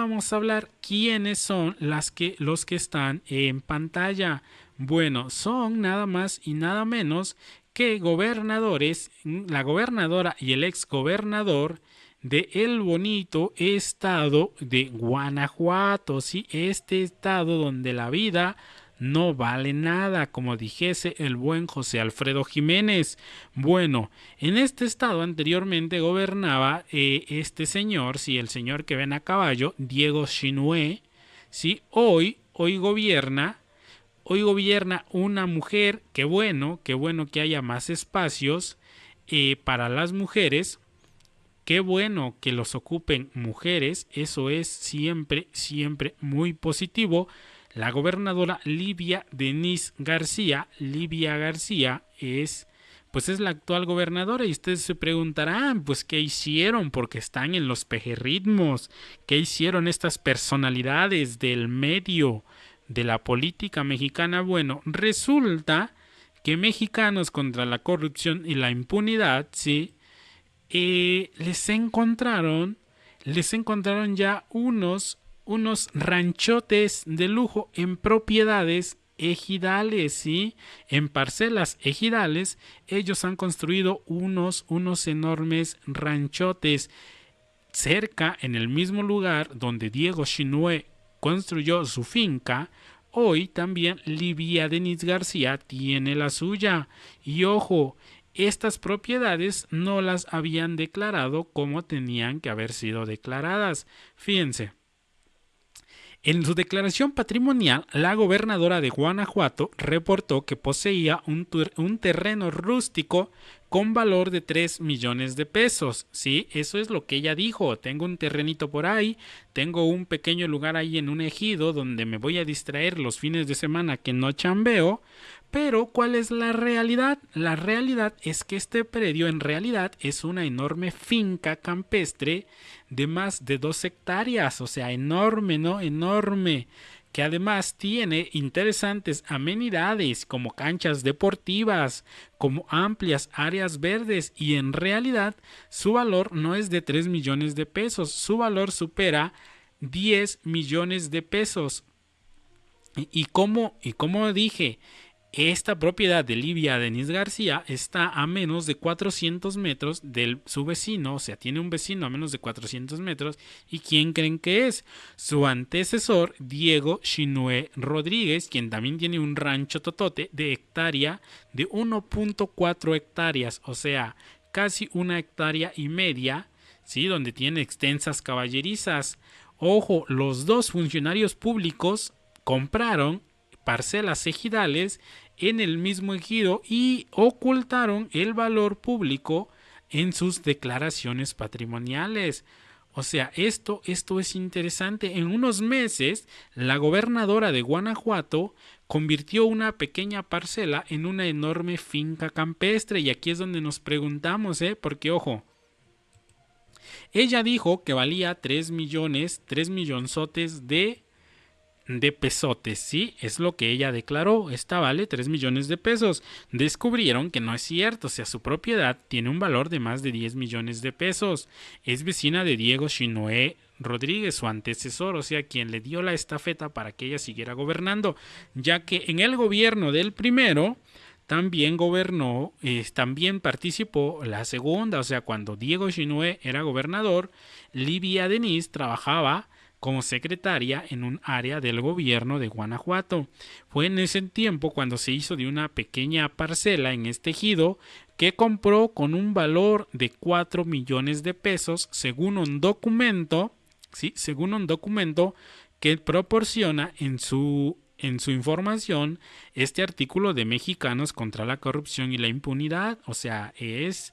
Vamos a hablar quiénes son los que están en pantalla. Bueno, son nada más y nada menos que gobernadores, la gobernadora y el ex gobernador de el bonito estado de Guanajuato, sí, este estado donde la vida no vale nada, como dijese el buen José Alfredo Jiménez. Bueno, en este estado anteriormente gobernaba este señor, sí, el señor que ven a caballo, Diego Chinué, sí, hoy gobierna una mujer, qué bueno que haya más espacios para las mujeres, qué bueno que los ocupen mujeres, eso es siempre, siempre muy positivo. La gobernadora Livia García es la actual gobernadora y ustedes se preguntarán, pues, ¿qué hicieron? Porque están en los pejerritmos. ¿Qué hicieron estas personalidades del medio de la política mexicana? Bueno, resulta que Mexicanos contra la corrupción y la impunidad, sí, les encontraron ya unos ranchotes de lujo en propiedades ejidales, ¿sí? En parcelas ejidales, ellos han construido unos enormes ranchotes cerca, en el mismo lugar donde Diego Chinué construyó su finca. Hoy también Livia Denis García tiene la suya. Y ojo, estas propiedades no las habían declarado como tenían que haber sido declaradas. Fíjense, en su declaración patrimonial, la gobernadora de Guanajuato reportó que poseía un terreno rústico con valor de 3 millones de pesos. Sí, eso es lo que ella dijo. Tengo un terrenito por ahí, tengo un pequeño lugar ahí en un ejido donde me voy a distraer los fines de semana que no chambeo. Pero, ¿cuál es la realidad? La realidad es que este predio en realidad es una enorme finca campestre de más de 2 hectáreas, o sea, enorme, ¿no? Enorme, que además tiene interesantes amenidades como canchas deportivas, como amplias áreas verdes y en realidad su valor no es de 3 millones de pesos, su valor supera 10 millones de pesos. Y como dije, esta propiedad de Livia Denis García está a menos de 400 metros de su vecino, o sea, tiene un vecino a menos de 400 metros. ¿Y quién creen que es? Su antecesor, Diego Chinué Rodríguez, quien también tiene un rancho totote de hectárea de 1.4 hectáreas, o sea, casi 1,5 hectáreas, ¿sí? Donde tiene extensas caballerizas. Ojo, los dos funcionarios públicos compraron parcelas ejidales en el mismo ejido y ocultaron el valor público en sus declaraciones patrimoniales. O sea, esto es interesante. En unos meses, la gobernadora de Guanajuato convirtió una pequeña parcela en una enorme finca campestre. Y aquí es donde nos preguntamos, porque ojo, ella dijo que valía 3 millones, 3 millonzotes de pesotes, ¿sí? Es lo que ella declaró. Esta vale 3 millones de pesos. Descubrieron que no es cierto, o sea, su propiedad tiene un valor de más de 10 millones de pesos. Es vecina de Diego Chinué Rodríguez, su antecesor, o sea, quien le dio la estafeta para que ella siguiera gobernando, ya que en el gobierno del primero también gobernó, también participó la segunda, o sea, cuando Diego Chinué era gobernador, Livia Denis trabajaba como secretaria en un área del gobierno de Guanajuato. Fue en ese tiempo cuando se hizo de una pequeña parcela en este ejido que compró con un valor de 4 millones de pesos según un documento, ¿sí? Según un documento que proporciona en su información este artículo de Mexicanos contra la corrupción y la impunidad. O sea, es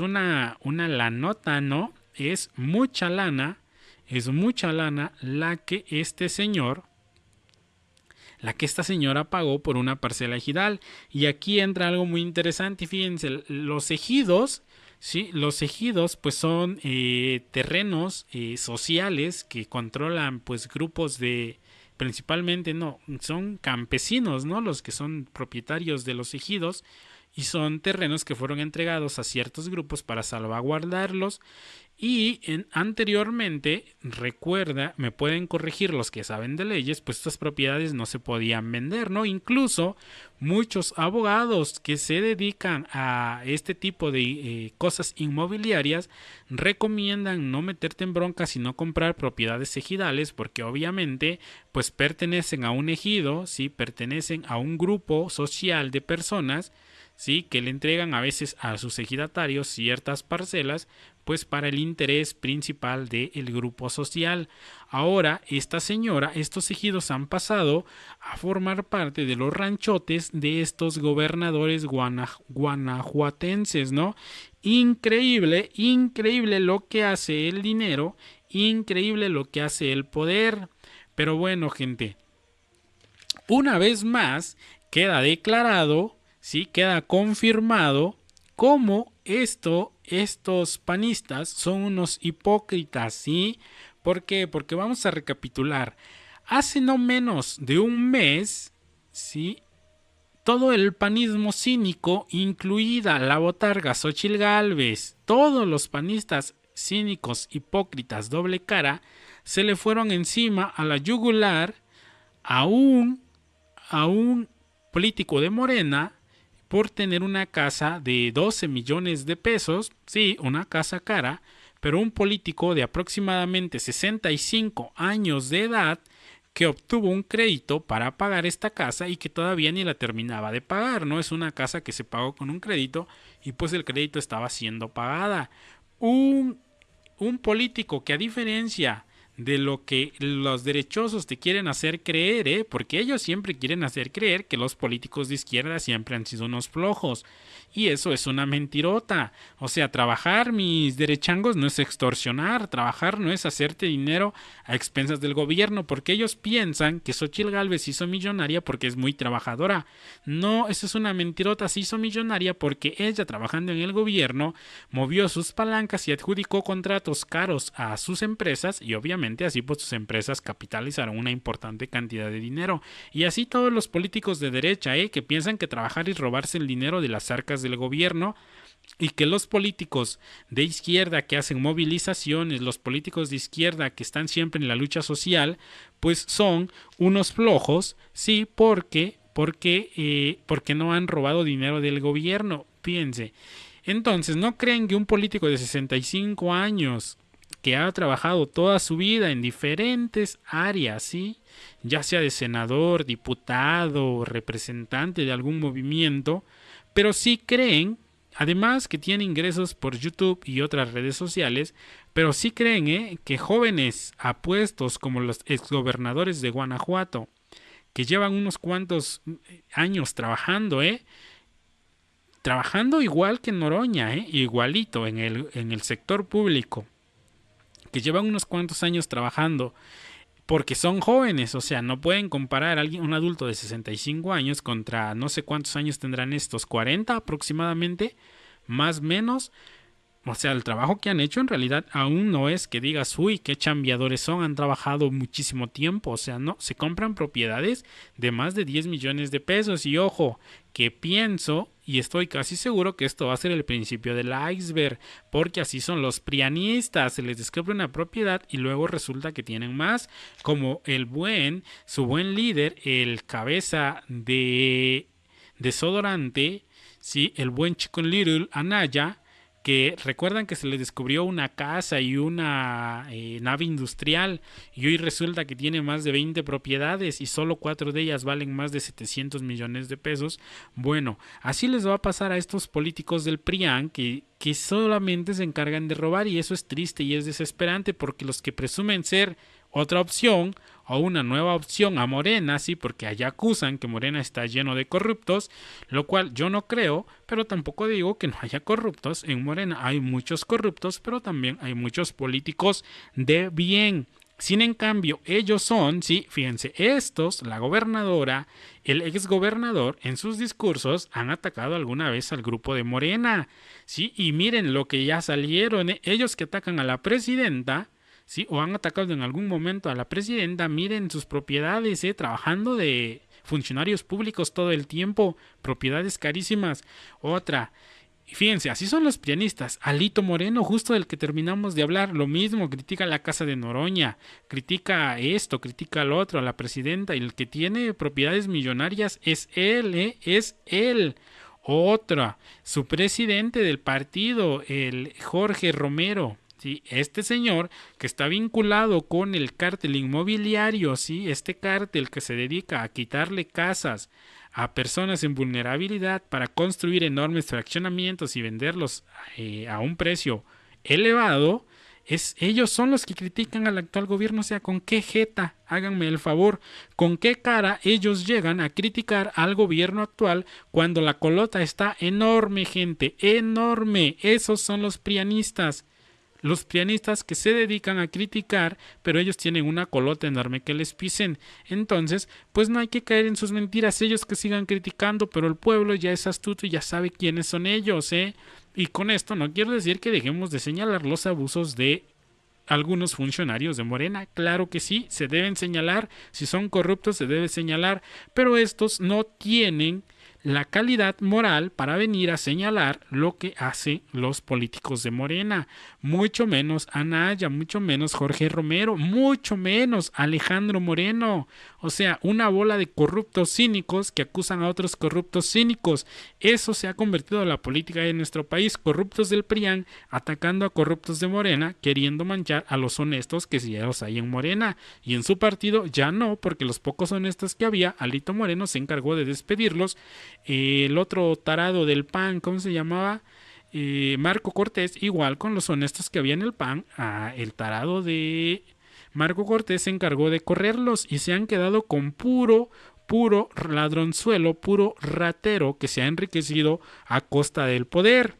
una lanota, ¿no? Es mucha lana la que esta señora pagó por una parcela ejidal. Y aquí entra algo muy interesante. Fíjense, los ejidos, ¿sí? Los ejidos pues son terrenos sociales que controlan pues grupos de, principalmente no, son campesinos, ¿no? Los que son propietarios de los ejidos. y son terrenos que fueron entregados a ciertos grupos para salvaguardarlos. Y anteriormente, recuerda, me pueden corregir los que saben de leyes, pues estas propiedades no se podían vender, ¿no? Incluso muchos abogados que se dedican a este tipo de cosas inmobiliarias recomiendan no meterte en broncas y no comprar propiedades ejidales, porque obviamente pues pertenecen a un ejido, ¿sí? Pertenecen a un grupo social de personas, ¿sí? Que le entregan a veces a sus ejidatarios ciertas parcelas, pues para el interés principal del grupo social. Ahora, esta señora, estos ejidos han pasado a formar parte de los ranchotes de estos gobernadores guanajuatenses, ¿no? Increíble, increíble lo que hace el dinero, increíble lo que hace el poder. Pero bueno, gente, una vez más queda declarado, ¿sí? Queda confirmado cómo estos panistas son unos hipócritas, ¿sí? ¿Por qué? Porque vamos a recapitular. Hace no menos de un mes, ¿sí? Todo el panismo cínico, incluida la botarga Xóchitl Gálvez, todos los panistas cínicos, hipócritas, doble cara, se le fueron encima a la yugular a un político de Morena por tener una casa de 12 millones de pesos, sí, una casa cara, pero un político de aproximadamente 65 años de edad que obtuvo un crédito para pagar esta casa y que todavía ni la terminaba de pagar, ¿no? Es una casa que se pagó con un crédito y pues el crédito estaba siendo pagada. Un político que, a diferencia de lo que los derechosos te quieren hacer creer, porque ellos siempre quieren hacer creer que los políticos de izquierda siempre han sido unos flojos, y eso es una mentirota. O sea, trabajar, mis derechangos, no es extorsionar, trabajar no es hacerte dinero a expensas del gobierno, porque ellos piensan que Xóchitl Gálvez se hizo millonaria porque es muy trabajadora. No, eso es una mentirota. Se hizo millonaria porque ella, trabajando en el gobierno, movió sus palancas y adjudicó contratos caros a sus empresas, y obviamente así pues sus empresas capitalizaron una importante cantidad de dinero. Y así todos los políticos de derecha, que piensan que trabajar es robarse el dinero de las arcas del gobierno, y que los políticos de izquierda que hacen movilizaciones, los políticos de izquierda que están siempre en la lucha social, pues son unos flojos, sí, porque no han robado dinero del gobierno. Fíjense. Entonces, ¿no creen que un político de 65 años que ha trabajado toda su vida en diferentes áreas, ¿sí? Ya sea de senador, diputado, representante de algún movimiento, pero sí creen, además que tiene ingresos por YouTube y otras redes sociales, pero sí creen que jóvenes apuestos como los exgobernadores de Guanajuato, que llevan unos cuantos años trabajando, trabajando igual que Noroña, igualito en el sector público, que llevan unos cuantos años trabajando porque son jóvenes, o sea, no pueden comparar a un adulto de 65 años contra no sé cuántos años tendrán estos, 40 aproximadamente, más o menos. O sea, el trabajo que han hecho en realidad aún no es que digas, uy, qué chambeadores son, han trabajado muchísimo tiempo. O sea, no, se compran propiedades de más de 10 millones de pesos. Y ojo, que pienso y estoy casi seguro que esto va a ser el principio del iceberg, porque así son los prianistas, se les descubre una propiedad y luego resulta que tienen más, como su buen líder, el cabeza de desodorante, ¿sí? El buen Chicken Little Anaya, que recuerdan que se le descubrió una casa y una nave industrial, y hoy resulta que tiene más de 20 propiedades y solo 4 de ellas valen más de 700 millones de pesos. Bueno, así les va a pasar a estos políticos del PRIAN que solamente se encargan de robar, y eso es triste y es desesperante, porque los que presumen ser otra opción o una nueva opción a Morena, sí, porque allá acusan que Morena está lleno de corruptos, lo cual yo no creo, pero tampoco digo que no haya corruptos. En Morena hay muchos corruptos, pero también hay muchos políticos de bien. Sin en cambio, ellos son, sí, fíjense, estos, la gobernadora, el exgobernador, en sus discursos han atacado alguna vez al grupo de Morena, sí, y miren lo que ya salieron, ellos que atacan a la presidenta, sí, o han atacado en algún momento a la presidenta, miren sus propiedades, trabajando funcionarios públicos todo el tiempo, propiedades carísimas. Otra, fíjense, así son los pianistas. Alito Moreno, justo del que terminamos de hablar, lo mismo, critica la casa de Noroña, critica esto, critica lo otro, a la presidenta, y el que tiene propiedades millonarias es él, es él. Otra, su presidente del partido, el Jorge Romero. Sí, este señor que está vinculado con el cártel inmobiliario, sí, este cártel que se dedica a quitarle casas a personas en vulnerabilidad para construir enormes fraccionamientos y venderlos a un precio elevado, ellos son los que critican al actual gobierno. O sea, ¿con qué jeta? Háganme el favor, ¿con qué cara ellos llegan a criticar al gobierno actual cuando la colota está enorme, gente? Enorme. Esos son los prianistas. Los pianistas que se dedican a criticar, pero ellos tienen una colota enorme que les pisen. Entonces, pues no hay que caer en sus mentiras, ellos que sigan criticando, pero el pueblo ya es astuto y ya sabe quiénes son ellos, ¿eh? Y con esto no quiero decir que dejemos de señalar los abusos de algunos funcionarios de Morena. Claro que sí, se deben señalar, si son corruptos se debe señalar, pero estos no tienen la calidad moral para venir a señalar lo que hacen los políticos de Morena, mucho menos Anaya, mucho menos Jorge Romero, mucho menos Alejandro Moreno. O sea, una bola de corruptos cínicos que acusan a otros corruptos cínicos. Eso se ha convertido en la política de nuestro país, corruptos del PRIAN atacando a corruptos de Morena, queriendo manchar a los honestos que sí ya los hay en Morena, y en su partido ya no, porque los pocos honestos que había, Alito Moreno se encargó de despedirlos. El otro tarado del PAN, ¿cómo se llamaba? Marco Cortés, igual con los honestos que había en el PAN, el tarado de Marco Cortés se encargó de correrlos y se han quedado con puro ladronzuelo, puro ratero que se ha enriquecido a costa del poder.